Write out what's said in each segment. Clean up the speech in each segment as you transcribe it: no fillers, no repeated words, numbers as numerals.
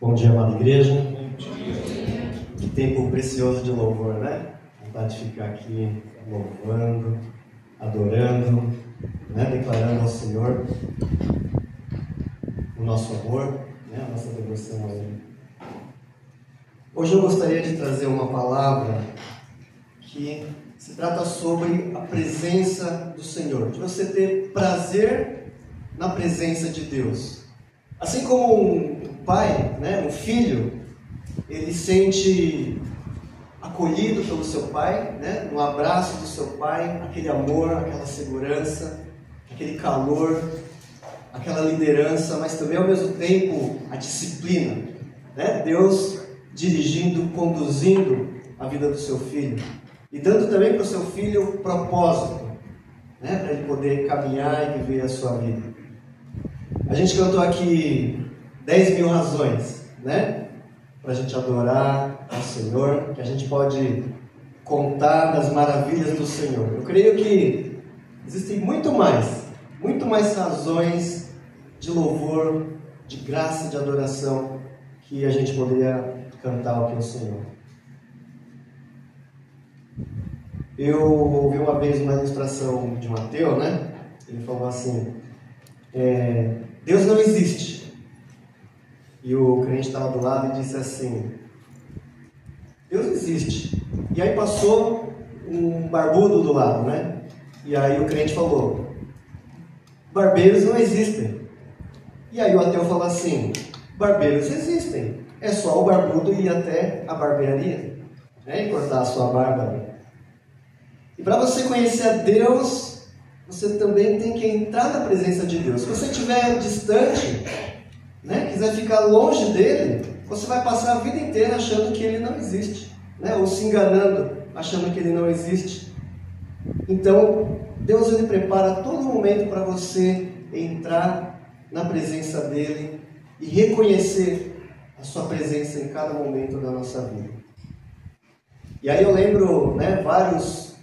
Bom dia, amada igreja. Que tempo precioso de louvor, né? Vontade de ficar aqui louvando, adorando, né? Declarando ao Senhor o nosso amor, né? A nossa devoção a Ele. Hoje eu gostaria de trazer uma palavra que se trata sobre a presença do Senhor, de você ter prazer na presença de Deus. Assim como um pai, né, um filho, ele sente acolhido pelo seu pai, né, no abraço do seu pai, aquele amor, aquela segurança, aquele calor, aquela liderança, mas também ao mesmo tempo a disciplina, né? Deus dirigindo, conduzindo a vida do seu filho e dando também para o seu filho propósito, né, para ele poder caminhar e viver a sua vida. A gente cantou aqui 10 mil razões, né? Para a gente adorar ao Senhor, que a gente pode contar das maravilhas do Senhor. Eu creio que existem muito mais razões de louvor, de graça, de adoração, que a gente poderia cantar ao Senhor. Eu ouvi uma vez uma ilustração de Mateus, né? Ele falou assim: Deus não existe. E o crente estava do lado e disse assim: Deus existe. E aí passou um barbudo do lado, né? E aí o crente falou: barbeiros não existem. E aí o ateu falou assim: barbeiros existem. É só o barbudo ir até a barbearia, né? E cortar a sua barba. E para você conhecer a Deus, você também tem que entrar na presença de Deus. Se você estiver distante, né, quiser ficar longe dele, você vai passar a vida inteira achando que ele não existe, né, ou se enganando, achando que ele não existe. Então, Deus ele prepara todo momento para você entrar na presença dele e reconhecer a sua presença em cada momento da nossa vida. E aí eu lembro, né, vários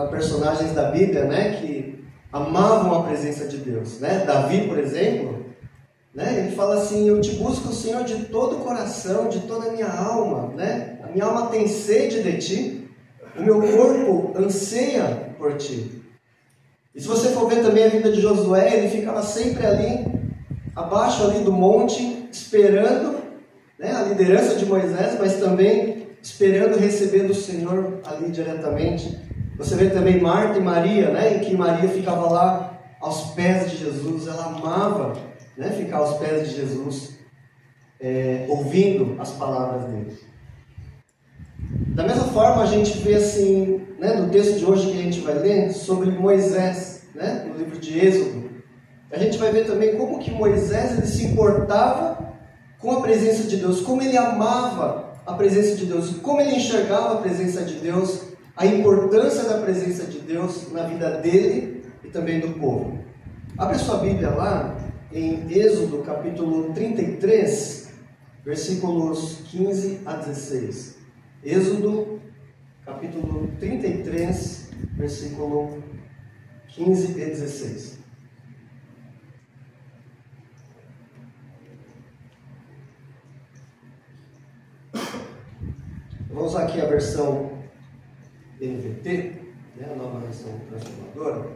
personagens da Bíblia, né, que amavam a presença de Deus, né? Davi, por exemplo, né, ele fala assim: eu te busco, Senhor, de todo o coração, de toda a minha alma, né? A minha alma tem sede de ti, o meu corpo anseia por ti. E se você for ver também a vida de Josué, ele ficava sempre ali, abaixo ali do monte, esperando, né, a liderança de Moisés, mas também esperando receber do Senhor ali diretamente. Você vê também Marta e Maria, né, em que Maria ficava lá aos pés de Jesus, ela amava, né, ficar aos pés de Jesus, ouvindo as palavras dele. Da mesma forma, a gente vê assim, né, no texto de hoje que a gente vai ler, sobre Moisés, né, no livro de Êxodo, a gente vai ver também como que Moisés ele se importava com a presença de Deus, como ele amava a presença de Deus, como ele enxergava a presença de Deus, a importância da presença de Deus na vida dele e também do povo. Abre sua Bíblia lá em Êxodo capítulo 33, versículos 15 a 16. Êxodo capítulo 33, versículo 15 e 16. Eu vou usar aqui a versão NVT, né, a nova versão transformadora,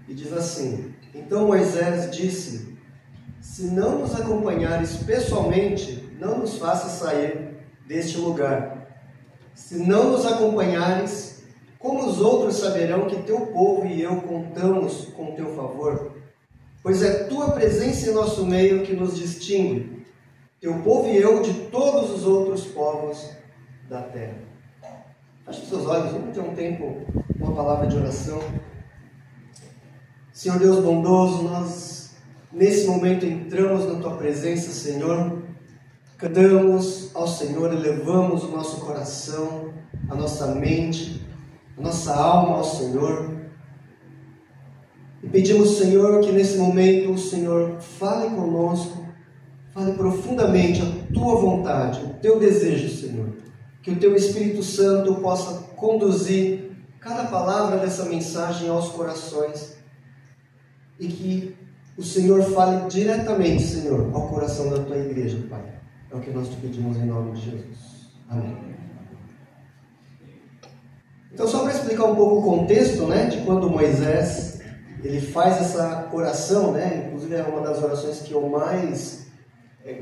e diz assim: então Moisés disse: se não nos acompanhares pessoalmente, não nos faças sair deste lugar. Se não nos acompanhares, como os outros saberão que teu povo e eu contamos com teu favor? Pois é tua presença em nosso meio que nos distingue, teu povo e eu de todos os outros povos da terra. Feche os seus olhos, vamos ter um tempo, uma palavra de oração. Senhor Deus bondoso, nós nesse momento entramos na tua presença, Senhor. Cantamos ao Senhor, elevamos o nosso coração, a nossa mente, a nossa alma ao Senhor. E pedimos, Senhor, que nesse momento o Senhor fale conosco, fale profundamente a tua vontade, o teu desejo, Senhor. Que o teu Espírito Santo possa conduzir cada palavra dessa mensagem aos corações e que o Senhor fale diretamente, Senhor, ao coração da tua igreja, Pai. É o que nós te pedimos em nome de Jesus. Amém. Então, só para explicar um pouco o contexto, né, de quando Moisés ele faz essa oração, né, inclusive é uma das orações que eu mais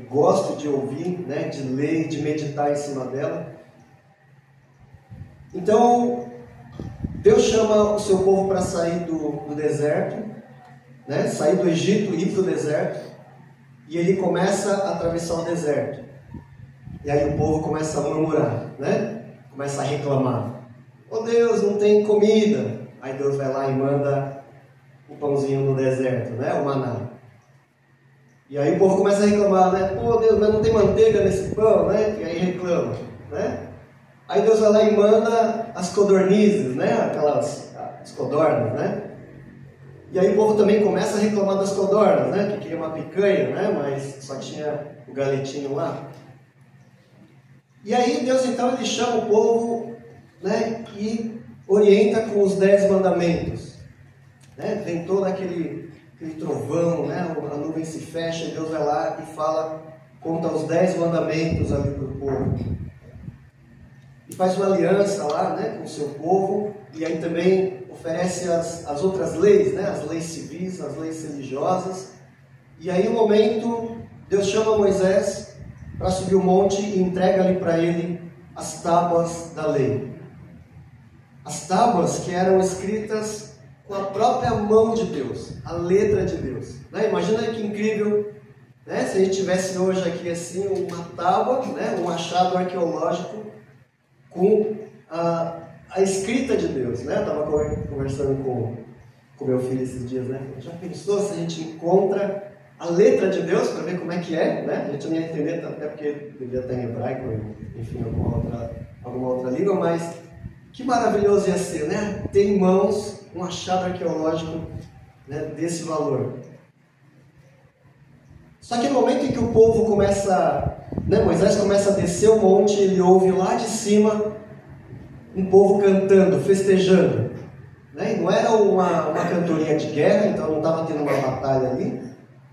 gosto de ouvir, né, de ler, de meditar em cima dela. Então, Deus chama o seu povo para sair do deserto, né, sair do Egito e ir para o deserto, e ele começa a atravessar o deserto. E aí o povo começa a murmurar, né, começa a reclamar. Oh Deus, não tem comida. Aí Deus vai lá e manda o pãozinho no deserto, né? O maná. E aí o povo começa a reclamar, né? Pô Deus, mas não tem manteiga nesse pão, né? E aí reclama, né? Aí Deus vai lá e manda as codornizes, né? Aquelas as codornas, né? E aí o povo também começa a reclamar das codornas, né? Que queria uma picanha, né? Mas só tinha o galetinho lá. E aí Deus então ele chama o povo, né, e orienta com os 10 mandamentos, né? Vem todo aquele trovão, né? A nuvem se fecha e Deus vai lá e fala, conta os 10 mandamentos ali para o povo e faz uma aliança lá, né, com o seu povo, e aí também oferece as outras leis, né? As leis civis, as leis religiosas. E aí no momento Deus chama Moisés para subir o monte e entrega ali para ele as tábuas da lei. As tábuas que eram escritas com a própria mão de Deus, a letra de Deus. Né? Imagina que incrível, né? Se a gente tivesse hoje aqui assim uma tábua, né? Um achado arqueológico com a escrita de Deus. Né? Eu estava conversando com meu filho esses dias, né? Já pensou se a gente encontra a letra de Deus para ver como é que é? Né? A gente não ia entender, até porque devia estar em hebraico, enfim, alguma outra língua, mas que maravilhoso ia ser, né? Ter em mãos um achado arqueológico, né, desse valor. Só que no momento em que o povo começa, né, Moisés começa a descer o monte, ele ouve lá de cima um povo cantando, festejando. Né? E não era uma cantoria de guerra, então não estava tendo uma batalha ali,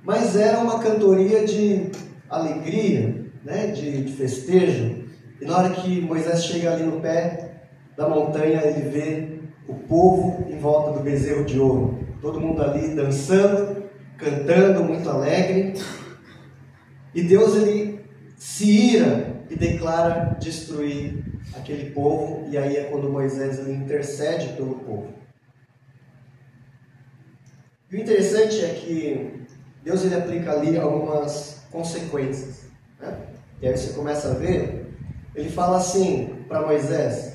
mas era uma cantoria de alegria, né, de festejo. E na hora que Moisés chega ali no pé da montanha, ele vê o povo em volta do bezerro de ouro, todo mundo ali dançando, cantando, muito alegre. E Deus ele se ira e declara destruir aquele povo, e aí é quando Moisés ele intercede pelo povo. E o interessante é que Deus ele aplica ali algumas consequências, né? E aí você começa a ver, ele fala assim para Moisés,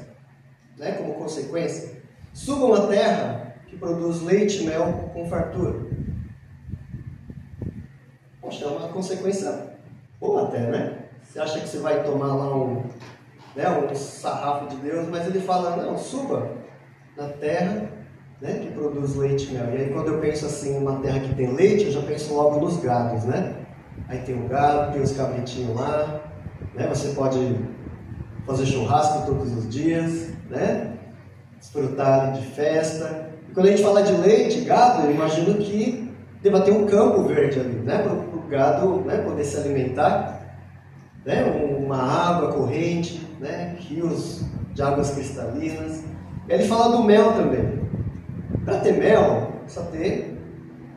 né, como consequência: subam a terra que produz leite e mel com fartura. Poxa, é uma consequência boa até, né? Você acha que você vai tomar lá um sarrafo de Deus, mas ele fala, não, suba na terra, né, que produz leite e mel. E aí quando eu penso assim, uma terra que tem leite, eu já penso logo nos gados, né? Aí tem o gado, tem os cabritinhos lá, né? Você pode fazer churrasco todos os dias, né? Desfrutar de festa. E quando a gente fala de leite, gado, eu imagino que deva ter um campo verde ali, né? Para o gado, né, poder se alimentar, né? Uma água corrente, né? Rios de águas cristalinas. E ele fala do mel também. Para ter mel, precisa ter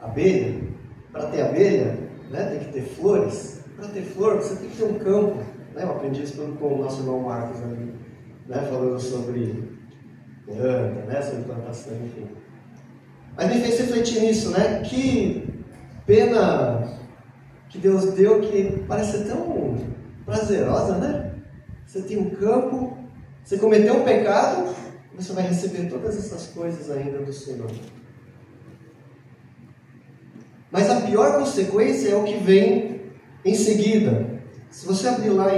abelha. Para ter abelha, né, tem que ter flores. Para ter flor, você tem que ter um campo. Né? Eu aprendi isso com o nosso irmão Marcos ali, né? Falando sobre planta, né? Sobre plantação, enfim. Mas me fez refletir nisso, né? Que pena que Deus deu, que parece ser tão prazerosa, né? Você tem um campo, você cometeu um pecado, você vai receber todas essas coisas ainda do Senhor. Mas a pior consequência é o que vem em seguida. Se você abrir lá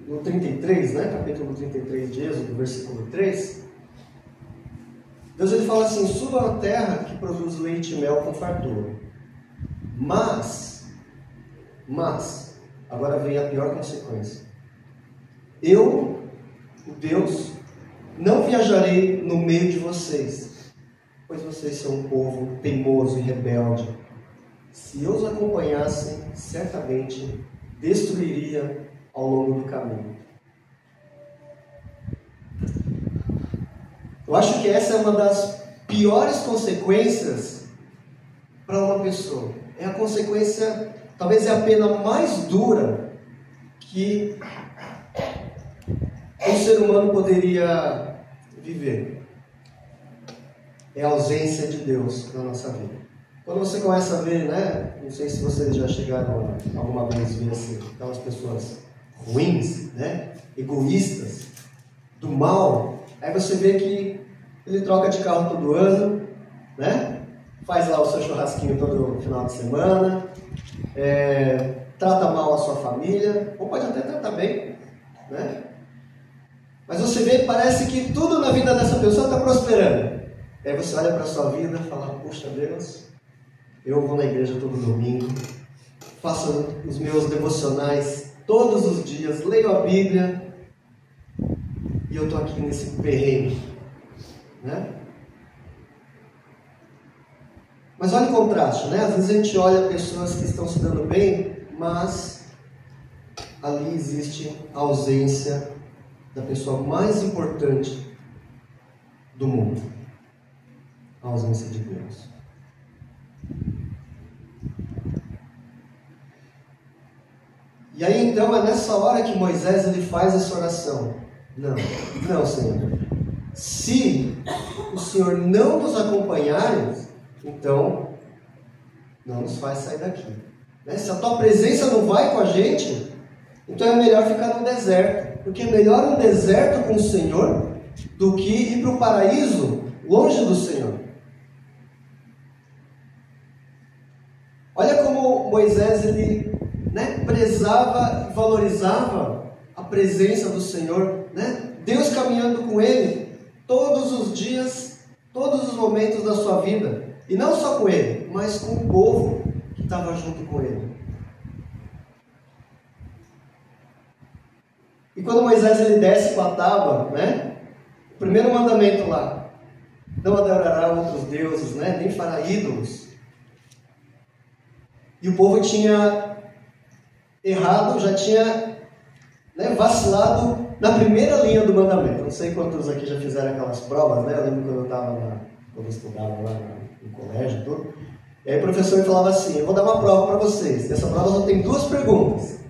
no 33, né, capítulo 33 de Êxodo, versículo 3, Deus ele fala assim: suba a terra que produz leite e mel com fartura. Mas, agora vem a pior consequência. Eu, o Deus, não viajarei no meio de vocês, pois vocês são um povo teimoso e rebelde. Se eu os acompanhasse, certamente destruiria ao longo do caminho. Eu acho que essa é uma das piores consequências para uma pessoa. É a consequência, talvez é a pena mais dura que um ser humano poderia viver. É a ausência de Deus na nossa vida. Quando você começa a ver, né? Não sei se vocês já chegaram alguma vez a ver assim, aquelas pessoas ruins, né? Egoístas, do mal. Aí você vê que ele troca de carro todo ano, né? Faz lá o seu churrasquinho todo final de semana, trata mal a sua família, ou pode até tratar bem, né? Mas você vê, parece que tudo na vida dessa pessoa está prosperando. Aí você olha para a sua vida e fala, puxa Deus, eu vou na igreja todo domingo, faço os meus devocionais todos os dias, leio a Bíblia, e eu estou aqui nesse perrengue, né? Mas olha o contraste, né? Às vezes a gente olha pessoas que estão se dando bem, mas ali existe a ausência da pessoa mais importante do mundo, a ausência de Deus. E aí então é nessa hora que Moisés ele faz essa oração. Não, Senhor. Se o Senhor não nos acompanhar, então não nos faz sair daqui. Se a tua presença não vai com a gente, então é melhor ficar no deserto. Porque é melhor um deserto com o Senhor do que ir para o paraíso longe do Senhor. Olha como Moisés ele, prezava e valorizava a presença do Senhor, né? Deus caminhando com ele todos os dias, todos os momentos da sua vida. E não só com ele, mas com o povo que estava junto com ele. E quando Moisés ele desce com a tábua, né? O primeiro mandamento lá, não adorará outros deuses, né? Nem fará ídolos. E o povo tinha errado, já tinha vacilado na primeira linha do mandamento. Não sei quantos aqui já fizeram aquelas provas, né? Eu lembro quando eu estudava lá no colégio e tudo. E aí o professor falava assim, eu vou dar uma prova para vocês. E essa prova só tem 2 perguntas.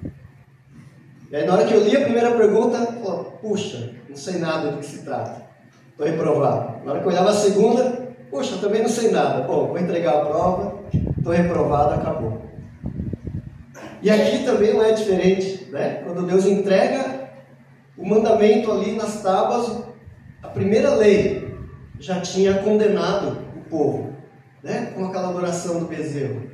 E aí na hora que eu li a primeira pergunta, eu falava, puxa, não sei nada do que se trata. Estou reprovado. Na hora que eu olhava a segunda, puxa, também não sei nada. Bom, vou entregar a prova, estou reprovado, acabou. E aqui também não é diferente, né? Quando Deus entrega o mandamento ali nas tábuas, a primeira lei já tinha condenado o povo, né? Com aquela adoração do bezerro.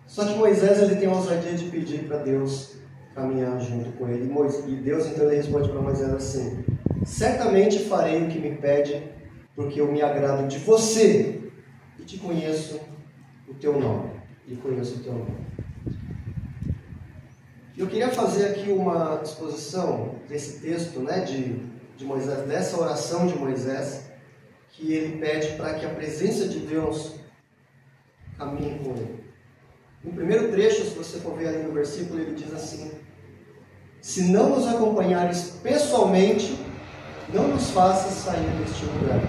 Só que Moisés ele tem a ousadia de pedir para Deus caminhar junto com ele. E Deus então ele responde para Moisés assim, certamente farei o que me pede, porque eu me agrado de você e te conheço o teu nome. E conheço o teu nome. Eu queria fazer aqui uma exposição desse texto, né, de Moisés, dessa oração de Moisés, que ele pede para que a presença de Deus caminhe com ele. No primeiro trecho, se você for ver ali no versículo, ele diz assim, se não nos acompanhares pessoalmente, não nos faças sair deste lugar.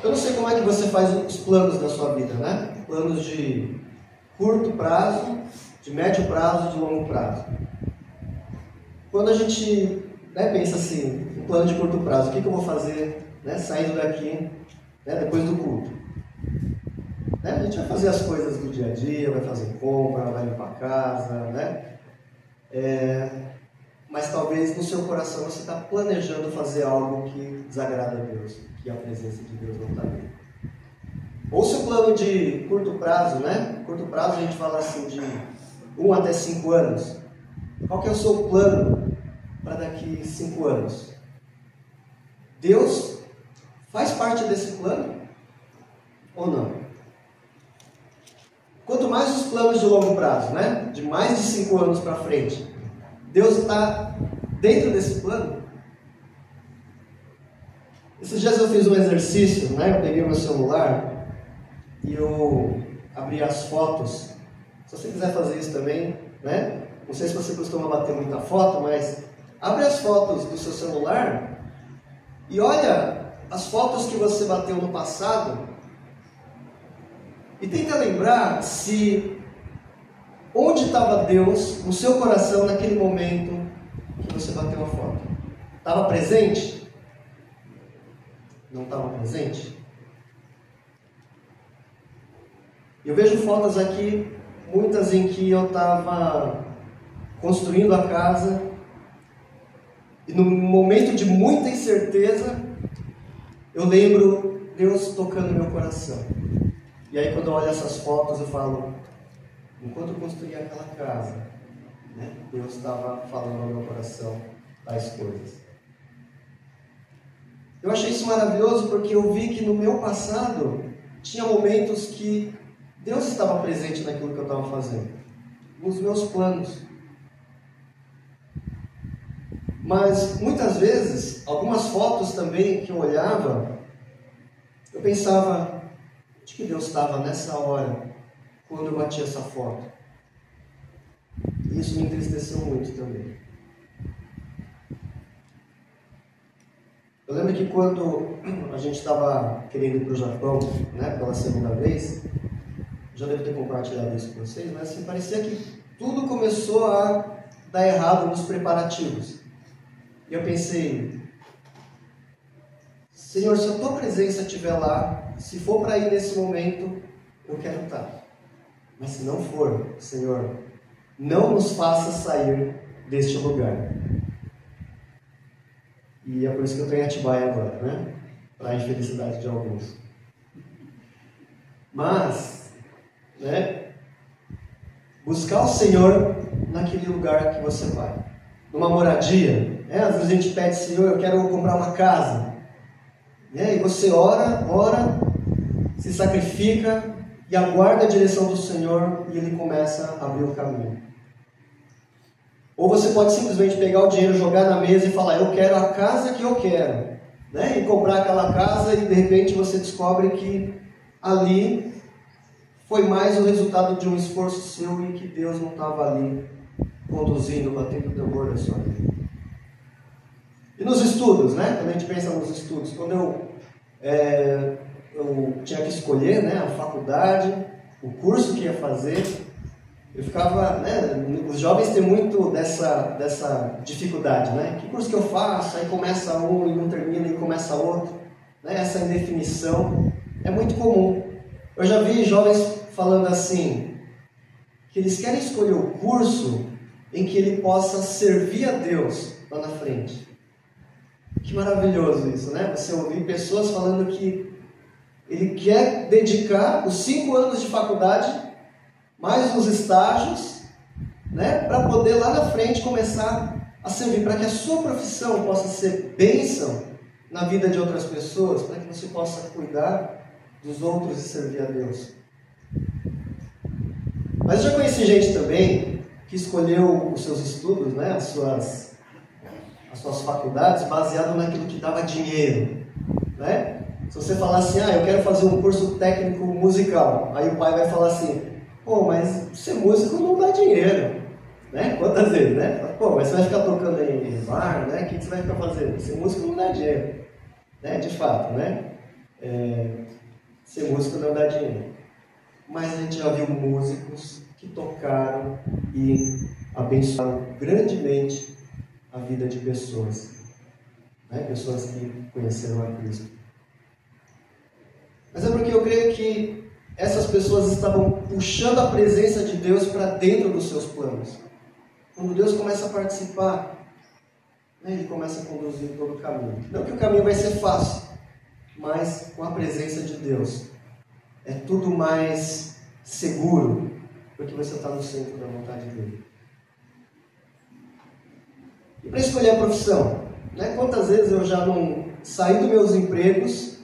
Eu não sei como é que você faz os planos da sua vida, né? Planos de curto prazo, de médio prazo, de longo prazo. Quando a gente pensa assim, um plano de curto prazo, o que eu vou fazer saindo daqui depois do culto? A gente vai fazer as coisas do dia a dia, vai fazer compra, vai limpar a casa, né? Mas talvez no seu coração você está planejando fazer algo que desagrada a Deus, que a presença de Deus não está ali. Ou seu plano de curto prazo, né? Curto prazo a gente fala assim de 1 até 5 anos. Qual que é o seu plano para daqui 5 anos? Deus faz parte desse plano ou não? Quanto mais os planos de longo prazo, né? De mais de 5 anos para frente, Deus está dentro desse plano? Esses dias eu fiz um exercício, né? Eu peguei meu celular e eu abri abrir as fotos. Se você quiser fazer isso também, né? Não sei se você costuma bater muita foto, mas abre as fotos do seu celular e olha as fotos que você bateu no passado e tenta lembrar se onde estava Deus no seu coração naquele momento que você bateu a foto. Estava presente? Não estava presente? Eu vejo fotos aqui, muitas em que eu estava construindo a casa e num momento de muita incerteza eu lembro Deus tocando meu coração. E aí quando eu olho essas fotos eu falo, enquanto eu construía aquela casa, né, Deus estava falando ao meu coração tais coisas. Eu achei isso maravilhoso porque eu vi que no meu passado tinha momentos que Deus estava presente naquilo que eu estava fazendo, nos meus planos. Mas muitas vezes, algumas fotos também que eu olhava, eu pensava, onde que Deus estava nessa hora, quando eu bati essa foto? E isso me entristeceu muito também. Eu lembro que quando a gente estava querendo ir para o Japão, né, pela segunda vez, já devo ter compartilhado isso com vocês, mas assim, parecia que tudo começou a dar errado nos preparativos. E eu pensei, Senhor, se a tua presença estiver lá, se for para ir nesse momento, eu quero estar. Mas se não for, Senhor, não nos faça sair deste lugar. E é por isso que eu estou em Atibaia agora, né? Para a infelicidade de alguns. Mas, né? Buscar o Senhor naquele lugar que você vai. Numa moradia, né? Às vezes a gente pede, Senhor, eu quero comprar uma casa. Né? E você ora, se sacrifica e aguarda a direção do Senhor e Ele começa a abrir o caminho. Ou você pode simplesmente pegar o dinheiro, jogar na mesa e falar, eu quero a casa que eu quero. Né? E comprar aquela casa e de repente você descobre que ali foi mais o resultado de um esforço seu e que Deus não estava ali conduzindo, batendo o tambor da sua vida. E nos estudos, né? Quando a gente pensa nos estudos, quando eu tinha que escolher, né, a faculdade, o curso que ia fazer, eu ficava, né, os jovens têm muito dessa dificuldade, né? Que curso que eu faço? Aí começa um e não termina e começa outro. Né? Essa indefinição é muito comum. Eu já vi jovens falando assim, que eles querem escolher o curso em que ele possa servir a Deus lá na frente. Que maravilhoso isso, né? Você ouvir pessoas falando que ele quer dedicar os 5 anos de faculdade, mais os estágios, né? Para poder lá na frente começar a servir, para que a sua profissão possa ser bênção na vida de outras pessoas, para que você possa cuidar dos outros e servir a Deus. Mas eu já conheci gente também que escolheu os seus estudos, né? As suas faculdades, baseado naquilo que dava dinheiro, né? Se você falar assim, eu quero fazer um curso técnico musical, aí o pai vai falar assim, pô, mas ser músico não dá dinheiro, né? Quantas vezes, né? Pô, mas você vai ficar tocando em bar, né? O que você vai ficar fazendo? Ser músico não dá dinheiro, né? De fato, né? Ser músico não dá dinheiro. Mas a gente já viu músicos que tocaram e abençoaram grandemente a vida de pessoas, né? Pessoas que conheceram a Cristo. Mas é porque eu creio que essas pessoas estavam puxando a presença de Deus para dentro dos seus planos. Quando Deus começa a participar, né, Ele começa a conduzir todo o caminho. Não que o caminho vai ser fácil, mas com a presença de Deus é tudo mais seguro, porque você está no centro da vontade dEle. E para escolher a profissão, né? Quantas vezes eu já não saí dos meus empregos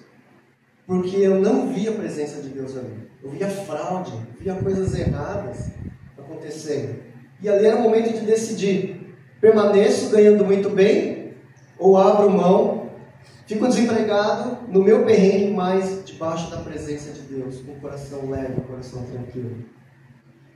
porque eu não via a presença de Deus ali. Eu via fraude, via coisas erradas acontecendo. E ali era o momento de decidir, permaneço ganhando muito bem ou abro mão Fico desempregado no meu perrengue, mas debaixo da presença de Deus, com o coração leve, com o coração tranquilo.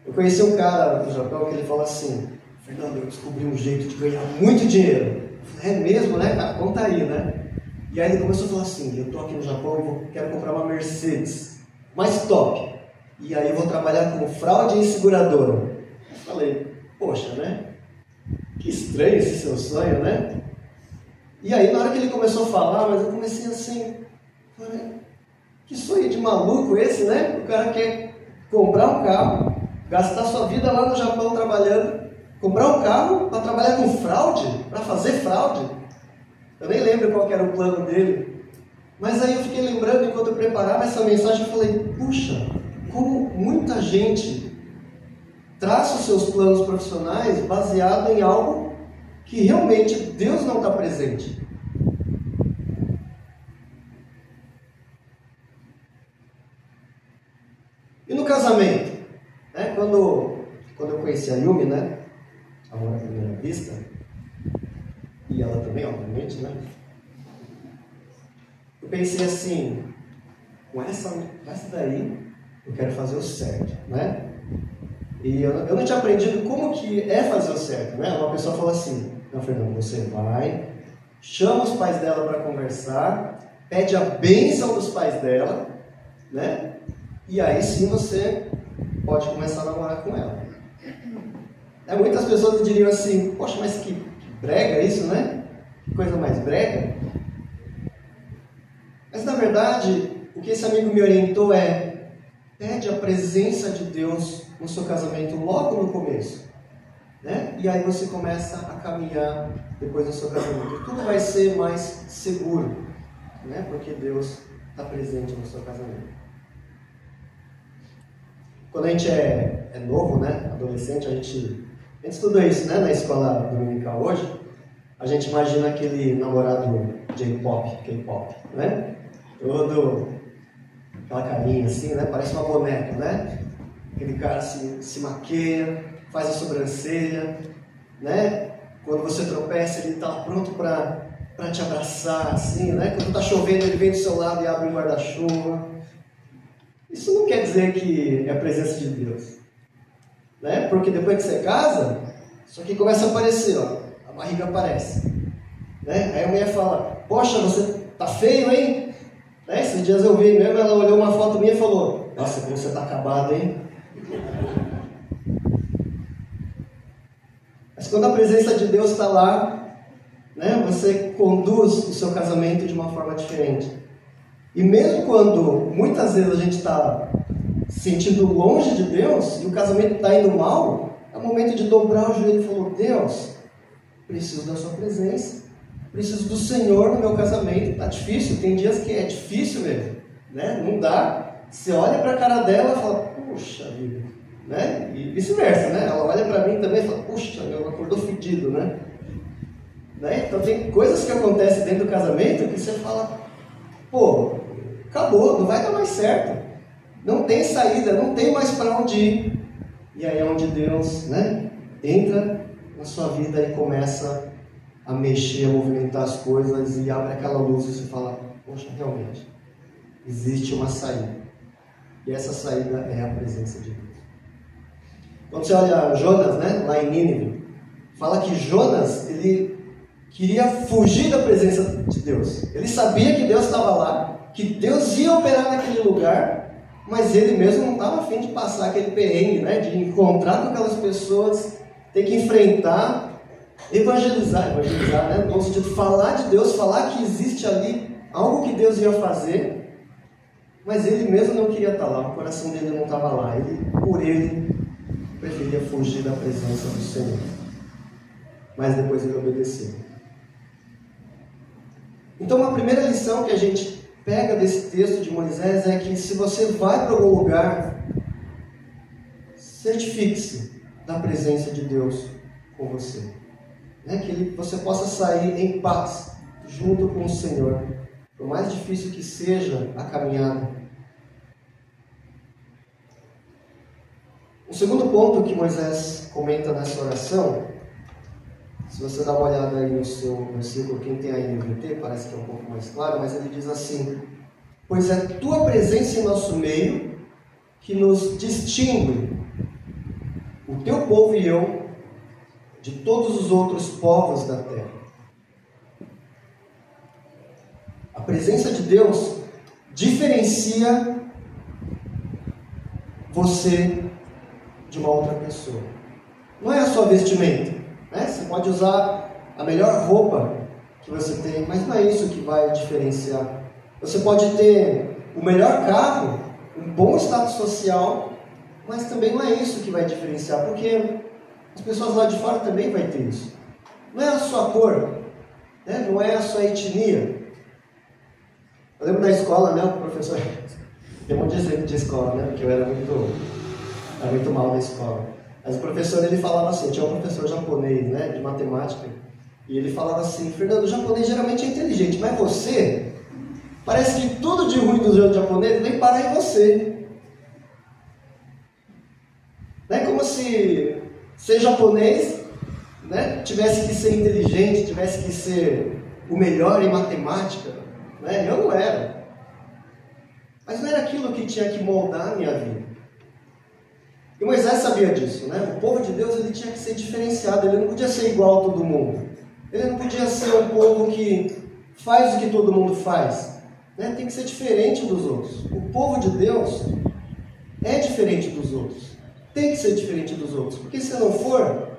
Eu conheci um cara no Japão que ele falou assim: Fernando, eu descobri um jeito de ganhar muito dinheiro. Eu falei, é mesmo, né, cara? Conta aí, né? E aí ele começou a falar assim: eu estou aqui no Japão e quero comprar uma Mercedes, mais top. E aí eu vou trabalhar com fraude e seguradora. Eu falei, poxa, né? Que estranho esse seu sonho, né? E aí, na hora que ele começou a falar, mas eu comecei assim, falei, que sonho de maluco esse, né? O cara quer comprar um carro, gastar sua vida lá no Japão trabalhando, comprar um carro para trabalhar com fraude, para fazer fraude. Eu nem lembro qual que era o plano dele. Mas aí eu fiquei lembrando, enquanto eu preparava essa mensagem, eu falei, puxa, como muita gente traça os seus planos profissionais baseado em algo que realmente Deus não está presente. E no casamento? Né? Quando eu conheci a Yumi, né? Amor à primeira vista, e ela também, obviamente, né? Eu pensei assim, com essa daí, eu quero fazer o certo, né? E eu não tinha aprendido como que é fazer o certo, né? Uma pessoa falou assim, não, Fernando, você vai, chama os pais dela para conversar, pede a bênção dos pais dela, né? E aí sim você pode começar a namorar com ela. Muitas pessoas diriam assim, poxa, mas que brega isso, né? Que coisa mais brega. Mas na verdade, o que esse amigo me orientou é, pede a presença de Deus no seu casamento logo no começo, né? E aí você começa a caminhar depois do seu casamento. E tudo vai ser mais seguro, né? Porque Deus está presente no seu casamento. Quando a gente é novo, né? Adolescente, a gente estuda isso, né? Na escola dominical hoje, a gente imagina aquele namorado J-pop, K-pop, né? Todo aquela carinha assim, né? Parece uma boneca, né? Aquele cara se maqueia, faz a sobrancelha, né? Quando você tropeça, ele está pronto para te abraçar, assim, né? Quando está chovendo, ele vem do seu lado e abre um guarda-chuva. Isso não quer dizer que é a presença de Deus, né? Porque depois que você casa, isso aqui começa a aparecer, ó, a barriga aparece, né? Aí a mulher fala, poxa, você tá feio, hein? Né? Esses dias eu vi mesmo, ela olhou uma foto minha e falou, nossa, como você tá acabado, hein? Mas quando a presença de Deus está lá, né, você conduz o seu casamento de uma forma diferente. E mesmo quando muitas vezes a gente está se sentindo longe de Deus e o casamento está indo mal, é o momento de dobrar o joelho e falar, Deus, preciso da sua presença, preciso do Senhor no meu casamento. Está difícil, tem dias que é difícil mesmo, né? Não dá. Você olha para a cara dela e fala, puxa vida, né? E vice-versa, né? Ela olha para mim também e fala, puxa, meu, acordou fedido, né? Então tem coisas que acontecem dentro do casamento que você fala, pô, acabou, não vai dar mais certo, não tem saída, não tem mais para onde ir. E aí é onde Deus, né, entra na sua vida e começa a mexer, a movimentar as coisas e abre aquela luz e você fala, poxa, realmente existe uma saída, e essa saída é a presença de Deus. Quando você olha Jonas, né, lá em Nínive, fala que Jonas, ele queria fugir da presença de Deus. Ele sabia que Deus estava lá, que Deus ia operar naquele lugar, mas ele mesmo não estava a fim de passar aquele perrengue, né? De encontrar com aquelas pessoas, ter que enfrentar, evangelizar, né? No sentido de falar de Deus, falar que existe ali algo que Deus ia fazer, mas ele mesmo não queria estar lá, o coração dele não estava lá. Por ele, preferia fugir da presença do Senhor. Mas depois ele obedeceu. Então, a primeira lição que a gente pega desse texto de Moisés é que se você vai para algum lugar, certifique-se da presença de Deus com você. Que você possa sair em paz, junto com o Senhor, por mais difícil que seja a caminhada. O segundo ponto que Moisés comenta nessa oração Se você dá uma olhada aí no seu versículo, quem tem a NVT, parece que é um pouco mais claro, mas ele diz assim: pois é tua presença em nosso meio que nos distingue, o teu povo e eu, de todos os outros povos da terra. A presença de Deus diferencia você de uma outra pessoa. Não é a sua vestimenta, né? Você pode usar a melhor roupa que você tem, mas não é isso que vai diferenciar. Você pode ter o melhor carro, um bom status social, mas também não é isso que vai diferenciar, porque as pessoas lá de fora também vão ter isso. Não é a sua cor, né? Não é a sua etnia. Eu lembro da escola, né? O professor... Tem um monte de exemplo de escola, né? Porque eu era muito mal na escola. Mas o professor, ele falava assim, tinha um professor japonês, né? De matemática, e ele falava assim: Fernando, o japonês geralmente é inteligente, mas você, parece que tudo de ruim do japonês vem parar em você. Não é como se ser japonês, né, tivesse que ser inteligente, tivesse que ser o melhor em matemática, né? Eu não era. Mas não era aquilo que tinha que moldar a minha vida. E Moisés sabia disso, né? O povo de Deus, ele tinha que ser diferenciado, ele não podia ser igual a todo mundo. Ele não podia ser um povo que faz o que todo mundo faz, né? Tem que ser diferente dos outros. O povo de Deus é diferente dos outros. Tem que ser diferente dos outros, porque se não for,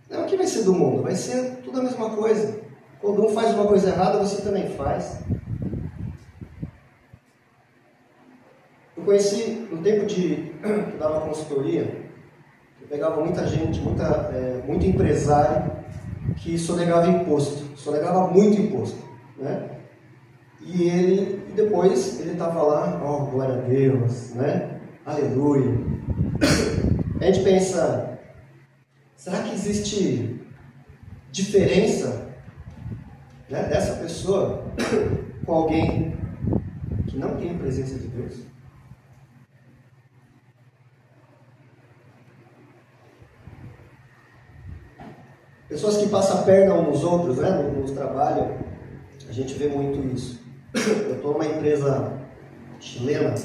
o que vai ser do mundo? Vai ser tudo a mesma coisa. Quando um faz uma coisa errada, você também faz. Eu conheci, no tempo que eu dava consultoria, eu pegava muita gente, muito empresário que sonegava imposto, sonegava muito imposto, né? E depois ele estava lá, oh, glória a Deus, né? Aleluia. A gente pensa, será que existe diferença, né, dessa pessoa com alguém que não tem a presença de Deus? Pessoas que passam a perna uns nos outros, né, nos trabalhos, a gente vê muito isso. Eu estou numa empresa chilena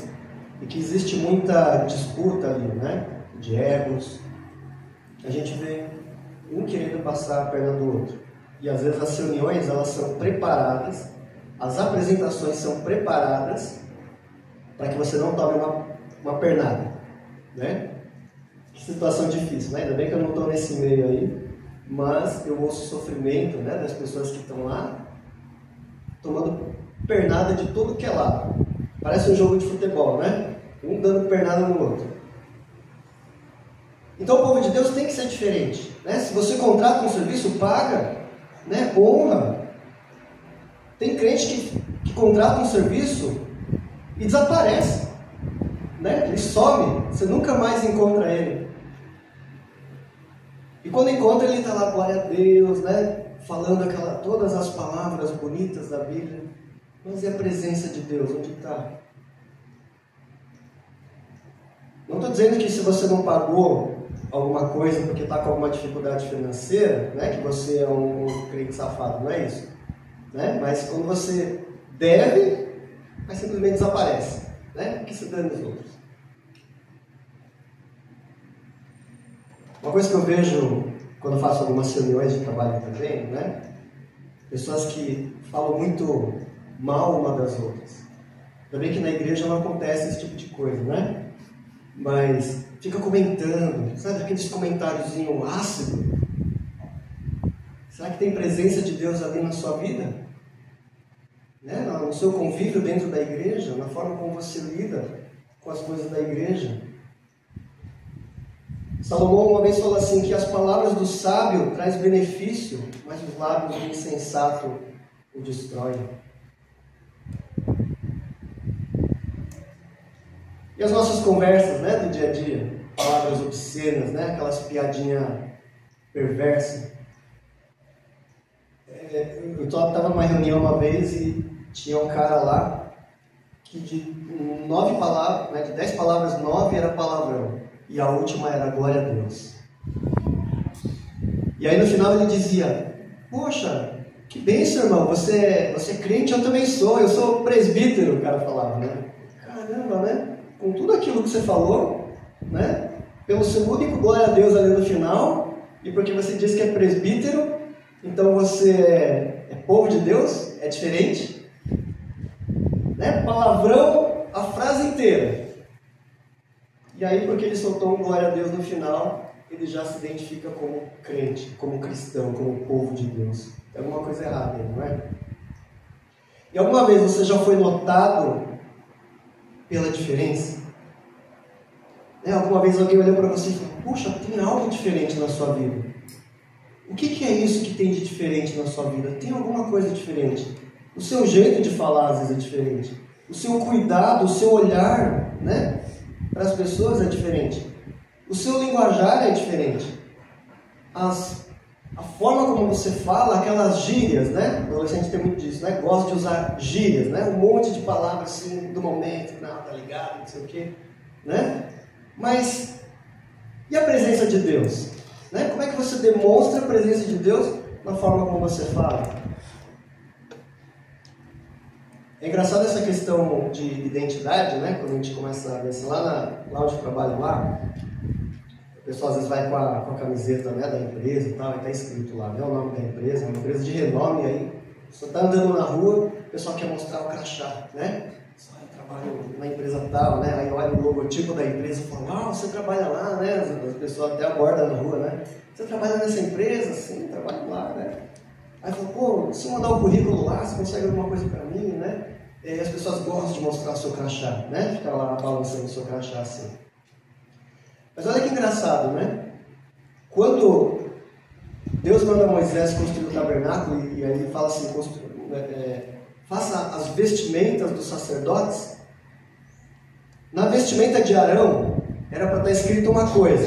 e que existe muita disputa ali, né, de egos. A gente vê um querendo passar a perna do outro. E às vezes as reuniões, elas são preparadas, as apresentações são preparadas para que você não tome uma pernada, né? Que situação difícil, né? Ainda bem que eu não estou nesse meio aí, mas eu ouço o sofrimento, né, das pessoas que estão lá tomando pernada de tudo que é lado. Parece um jogo de futebol, né? Um dando pernada no outro. Então o povo de Deus tem que ser diferente, né? Se você contrata um serviço, paga, né? Honra. Tem crente que contrata um serviço e desaparece, né? Ele some, você nunca mais encontra ele. E quando encontra, ele está lá, glória a Deus, né? Falando todas as palavras bonitas da Bíblia. Mas e a presença de Deus, onde está? Não estou dizendo que se você não pagou alguma coisa porque está com alguma dificuldade financeira, né, que você é um crente safado, não é isso, né? Mas quando você deve, mas simplesmente desaparece, né? Que se dane os outros. Uma coisa que eu vejo quando faço algumas reuniões de trabalho também, né? Pessoas que falam muito mal uma das outras. Também que na igreja não acontece esse tipo de coisa, né? Mas fica comentando, sabe aqueles comentáriozinho ácido? Será que tem presença de Deus ali na sua vida? Né? No seu convívio dentro da igreja, na forma como você lida com as coisas da igreja? Salomão uma vez falou assim, que as palavras do sábio trazem benefício, mas os lábios do insensato o destroem. E as nossas conversas, né, do dia a dia, palavras obscenas, né, aquelas piadinhas perversas. Eu estava numa reunião uma vez e tinha um cara lá que de 9 palavras, né, de 10 palavras, 9 era palavrão. E a última era glória a Deus. E aí no final ele dizia: poxa, que bênção, irmão, você é crente, eu também sou, eu sou presbítero, o cara falava, né? Caramba, né? Com tudo aquilo que você falou, né? Pelo seu único glória a Deus ali no final, e porque você disse que é presbítero, então você é povo de Deus, é diferente, né? Palavrão, a frase inteira. E aí, porque ele soltou um glória a Deus no final, ele já se identifica como crente, como cristão, como povo de Deus. Tem alguma coisa errada aí, não é? E alguma vez você já foi notado pela diferença? Alguma vez alguém olhou para você e falou: puxa, tem algo diferente na sua vida. O que é isso que tem de diferente na sua vida? Tem alguma coisa diferente. O seu jeito de falar às vezes é diferente. O seu cuidado, o seu olhar, né, para as pessoas é diferente. O seu linguajar é diferente. A forma como você fala, aquelas gírias, né? O adolescente tem muito disso, né? Gosta de usar gírias, né? Um monte de palavras assim, do momento, não, tá ligado, não sei o quê, né? Mas, e a presença de Deus? Né? Como é que você demonstra a presença de Deus na forma como você fala? É engraçado essa questão de identidade, né? Quando a gente começa a ver assim, lá onde eu trabalho lá, o pessoal às vezes vai com a camiseta, né, da empresa e tal, e está escrito lá, né, o nome da empresa, é uma empresa de renome, e aí você está andando na rua, o pessoal quer mostrar o crachá, né? Eu trabalho na empresa tal, né? Aí olha o logotipo da empresa e fala: você trabalha lá, né? As pessoas até abordam na rua, né? Você trabalha nessa empresa? Sim, trabalho lá, né? Aí fala: pô, se eu mandar o currículo lá, você consegue alguma coisa para mim, né? E as pessoas gostam de mostrar o seu crachá, né? Ficar lá balançando o seu crachá assim. Mas olha que engraçado, né? Quando Deus manda Moisés construir o tabernáculo, e aí ele fala assim: faça as vestimentas dos sacerdotes. Na vestimenta de Arão era para estar escrito uma coisa.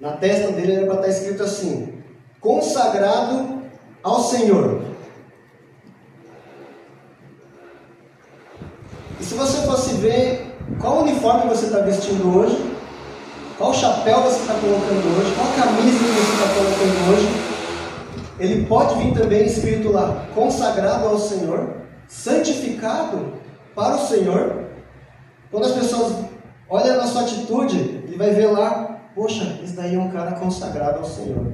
Na testa dele era para estar escrito assim: consagrado ao Senhor. E se você fosse ver qual uniforme você está vestindo hoje, qual chapéu você está colocando hoje, qual camisa que você está colocando hoje, ele pode vir também escrito lá: consagrado ao Senhor, santificado para o Senhor. Quando as pessoas olham na sua atitude, ele vai ver lá: poxa, esse daí é um cara consagrado ao Senhor.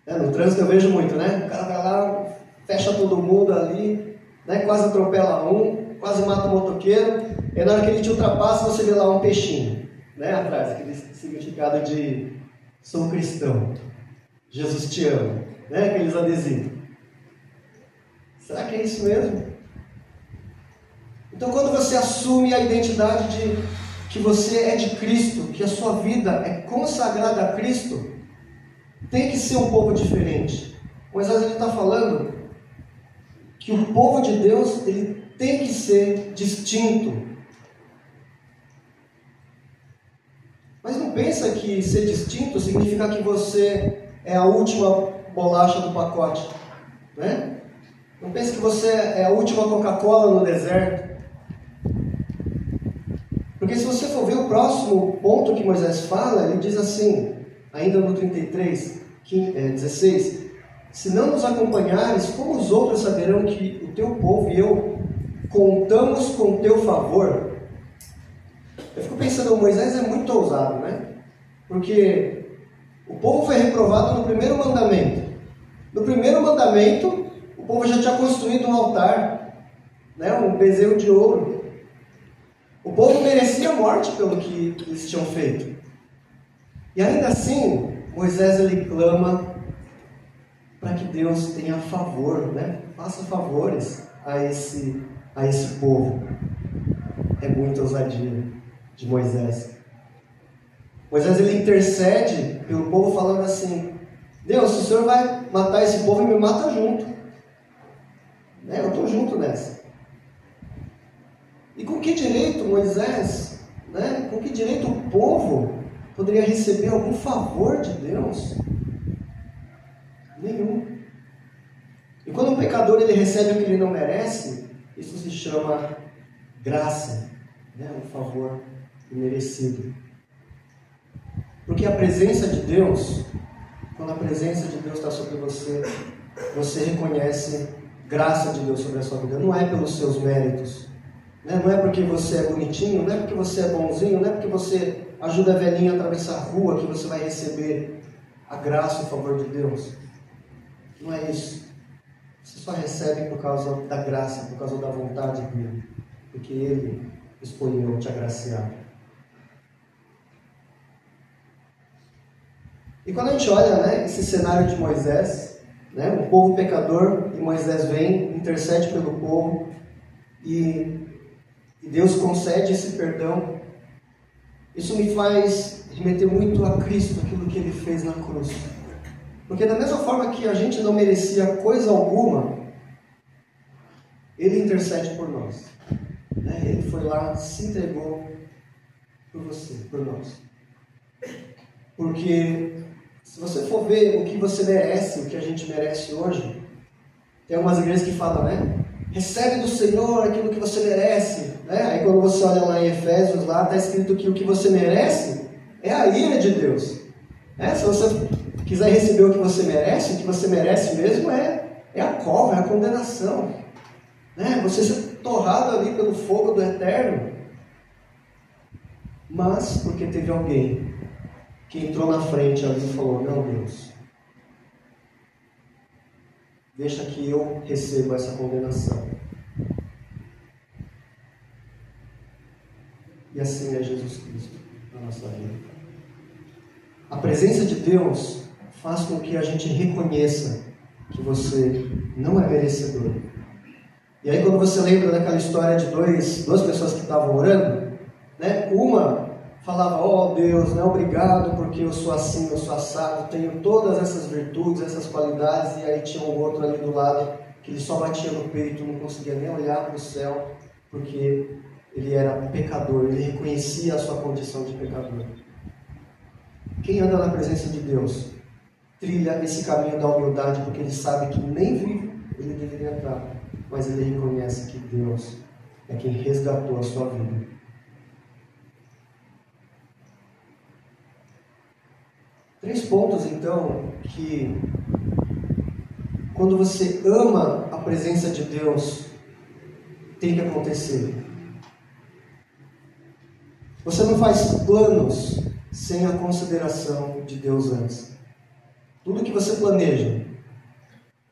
No trânsito eu vejo muito, né? O cara vai lá, fecha todo mundo ali, né? Quase atropela um, quase mata o motoqueiro, e na hora que ele te ultrapassa, você vê lá um peixinho, né? Atrás, aquele significado de sou cristão, Jesus te ama, né? Aqueles adesivos. Será que é isso mesmo? Então, quando você assume a identidade de que você é de Cristo, que a sua vida é consagrada a Cristo, tem que ser um povo diferente. Moisés está falando que o povo de Deus ele tem que ser distinto. Mas não pensa que ser distinto significa que você é a última bolacha do pacote, né? Não pensa que você é a última Coca-Cola no deserto. Porque se você for ver o próximo ponto que Moisés fala, ele diz assim, ainda no 33, 16: se não nos acompanhares, como os outros saberão que o teu povo e eu contamos com o teu favor? Eu fico pensando, Moisés é muito ousado, né? Porque o povo foi reprovado no primeiro mandamento. No primeiro mandamento, o povo já tinha construído um altar, né? Um bezerro de ouro. O povo merecia a morte pelo que eles tinham feito. E ainda assim, Moisés ele clama para que Deus tenha favor, né? Faça favores a esse povo. É muita ousadia de Moisés. Moisés ele intercede pelo povo falando assim: Deus, se o Senhor vai matar esse povo, me mata junto. Né? Eu estou junto nessa. E com que direito Moisés, né? Com que direito o povo poderia receber algum favor de Deus? Nenhum. E quando um pecador ele recebe o que ele não merece, isso se chama graça, né? Um favor imerecido. Porque a presença de Deus, quando a presença de Deus está sobre você, você reconhece graça de Deus sobre a sua vida. Não é pelos seus méritos, né? Não é porque você é bonitinho, não é porque você é bonzinho, não é porque você ajuda a velhinha a atravessar a rua que você vai receber a graça e o favor de Deus. Não é isso. Você só recebe por causa da graça, por causa da vontade dele, porque ele escolheu te agraciar. E quando a gente olha, né, esse cenário de Moisés, né, um povo pecador, e Moisés vem, intercede pelo povo, e Deus concede esse perdão, isso me faz remeter muito a Cristo, aquilo que Ele fez na cruz. Porque da mesma forma que a gente não merecia coisa alguma, Ele intercede por nós. Né? Ele foi lá, se entregou por você, por nós. Porque se você for ver o que você merece, o que a gente merece hoje, tem algumas igrejas que falam, né? Recebe do Senhor aquilo que você merece. Né? Aí quando você olha lá em Efésios, lá está escrito que o que você merece é a ira de Deus. Né? Se você quiser receber o que você merece, o que você merece mesmo é a cova, é a condenação. Né? Você ser torrado ali pelo fogo do eterno. Mas porque teve alguém que entrou na frente ali e falou, não, Deus, deixa que eu receba essa condenação. E assim é Jesus Cristo na nossa vida. A presença de Deus faz com que a gente reconheça que você não é merecedor. E aí quando você lembra daquela história de duas pessoas que estavam orando, né? Uma falava, ó Deus, né, obrigado porque eu sou assim, eu sou assado, tenho todas essas virtudes, essas qualidades, e aí tinha um outro ali do lado que ele só batia no peito, não conseguia nem olhar para o céu, porque ele era pecador, ele reconhecia a sua condição de pecador. Quem anda na presença de Deus trilha esse caminho da humildade, porque ele sabe que nem vivo ele deveria estar, mas ele reconhece que Deus é quem resgatou a sua vida. Três pontos, então, que quando você ama a presença de Deus, tem que acontecer. Você não faz planos sem a consideração de Deus antes. Tudo que você planeja,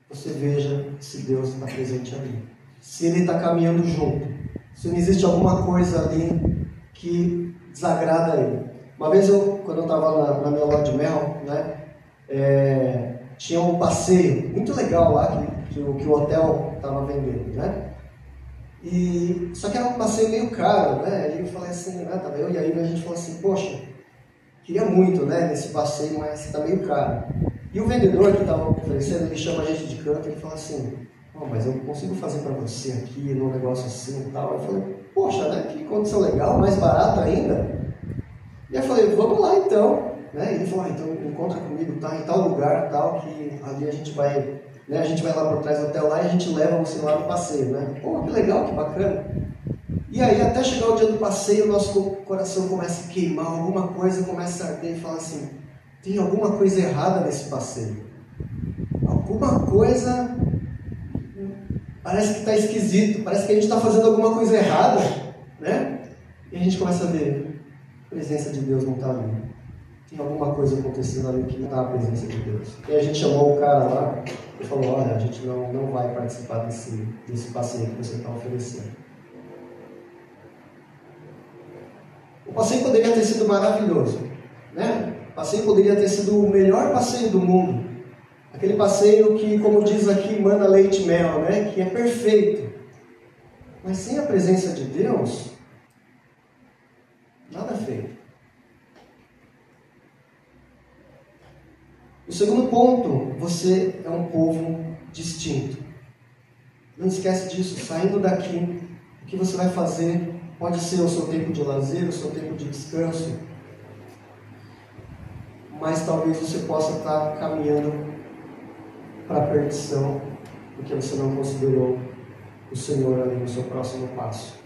você veja se Deus está presente ali. Se Ele está caminhando junto. Se não existe alguma coisa ali que desagrada Ele. Uma vez, quando eu estava na minha lua de mel, né, tinha um passeio muito legal lá que o hotel estava vendendo, né? Só que era um passeio meio caro, né? E eu falei assim, tava eu e aí a gente falou assim, poxa, queria muito, né, nesse passeio, mas está meio caro. E o vendedor que estava oferecendo, ele chama a gente de canto e ele fala assim, mas eu consigo fazer para você aqui, num negócio assim e tal. Eu falei, poxa, né, que condição legal, mais barato ainda. E eu falei, vamos lá então. Né? E ele falou, então encontra comigo, tá, em tal lugar, tal, que ali a gente vai lá por trás do hotel lá e a gente leva você lá no passeio, né? Pô, que legal, que bacana. E aí até chegar o dia do passeio, o nosso coração começa a queimar, alguma coisa começa a arder e fala assim, tem alguma coisa errada nesse passeio. Alguma coisa parece que está esquisito, parece que a gente está fazendo alguma coisa errada, né? E a gente começa a ver, a presença de Deus não está ali. Tem alguma coisa acontecendo ali que não está a presença de Deus. E a gente chamou o cara lá e falou, olha, a gente não vai participar desse passeio que você está oferecendo. O passeio poderia ter sido maravilhoso, né? O passeio poderia ter sido o melhor passeio do mundo. Aquele passeio que, como diz aqui, manda leite e mel, né? Que é perfeito. Mas sem a presença de Deus, nada é feito. O segundo ponto, você é um povo distinto. Não esquece disso, saindo daqui, o que você vai fazer pode ser o seu tempo de lazer, o seu tempo de descanso, mas talvez você possa estar caminhando para a perdição, porque você não considerou o Senhor ali no seu próximo passo.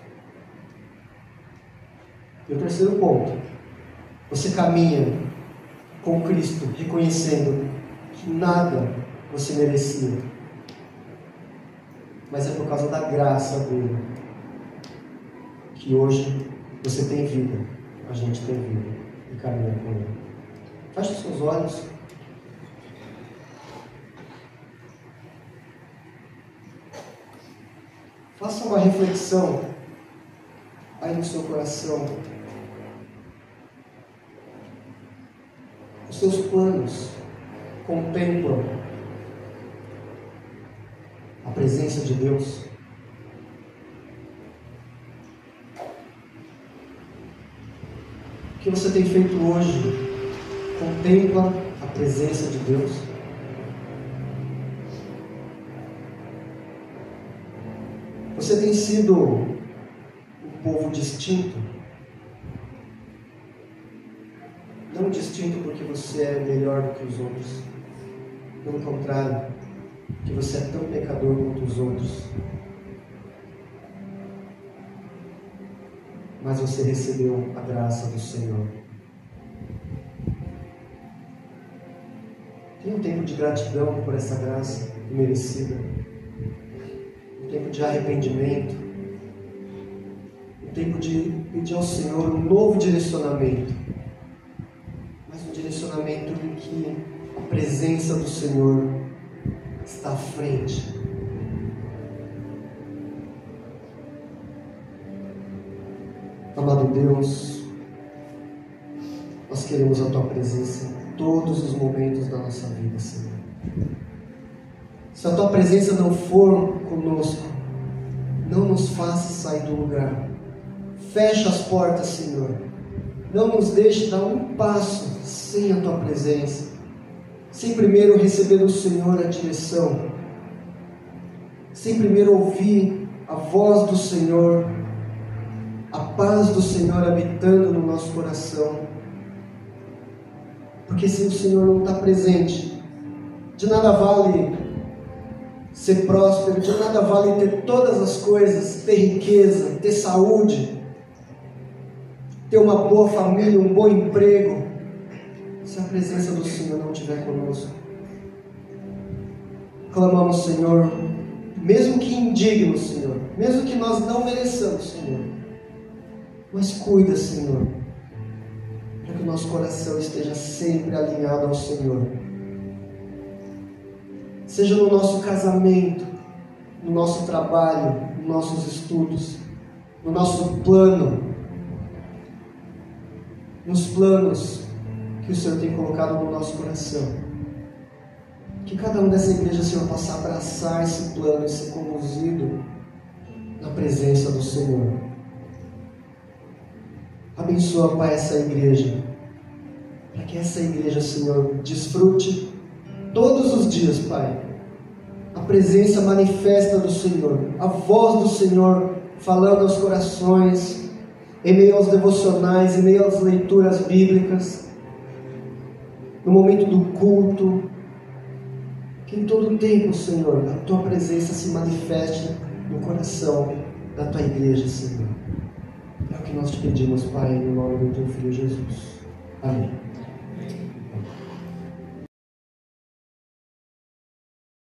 E o terceiro ponto, você caminha com Cristo, reconhecendo que nada você merecia, mas é por causa da graça dele que hoje você tem vida, a gente tem vida e caminha com ele. Feche os seus olhos. Faça uma reflexão aí no seu coração. Os seus planos contemplam a presença de Deus? O que você tem feito hoje contempla a presença de Deus? Você tem sido um povo distinto? Não distinto porque você é melhor do que os outros. Pelo contrário, que você é tão pecador quanto os outros. Mas você recebeu a graça do Senhor. Tenha um tempo de gratidão por essa graça imerecida. Um tempo de arrependimento. Um tempo de pedir ao Senhor um novo direcionamento. Mas um direcionamento em que a presença do Senhor está à frente. Amado Deus, nós queremos a Tua presença em todos os momentos da nossa vida, Senhor. Se a Tua presença não for conosco, não nos faça sair do lugar. Fecha as portas, Senhor. Não nos deixe dar um passo sem a Tua presença, sem primeiro receber do Senhor a direção, sem primeiro ouvir a voz do Senhor, a paz do Senhor habitando no nosso coração. Porque se o Senhor não está presente, de nada vale ser próspero, de nada vale ter todas as coisas, ter riqueza, ter saúde, ter uma boa família, um bom emprego, se a presença do Senhor não estiver conosco. Clamamos, Senhor, mesmo que indignos, Senhor, mesmo que nós não mereçamos, Senhor, mas cuida, Senhor, para que o nosso coração esteja sempre alinhado ao Senhor. Seja no nosso casamento, no nosso trabalho, nos nossos estudos, no nosso plano, nos planos que o Senhor tem colocado no nosso coração. Que cada um dessa igreja, Senhor, possa abraçar esse plano e ser conduzido na presença do Senhor. Abençoa, Pai, essa igreja, para que essa igreja, Senhor, desfrute todos os dias, Pai, a presença manifesta do Senhor, a voz do Senhor falando aos corações, em meio aos devocionais, em meio às leituras bíblicas, no momento do culto, que em todo tempo, Senhor, a Tua presença se manifeste no coração da Tua igreja, Senhor. É o que nós te pedimos, Pai, no nome do Teu Filho Jesus. Amém.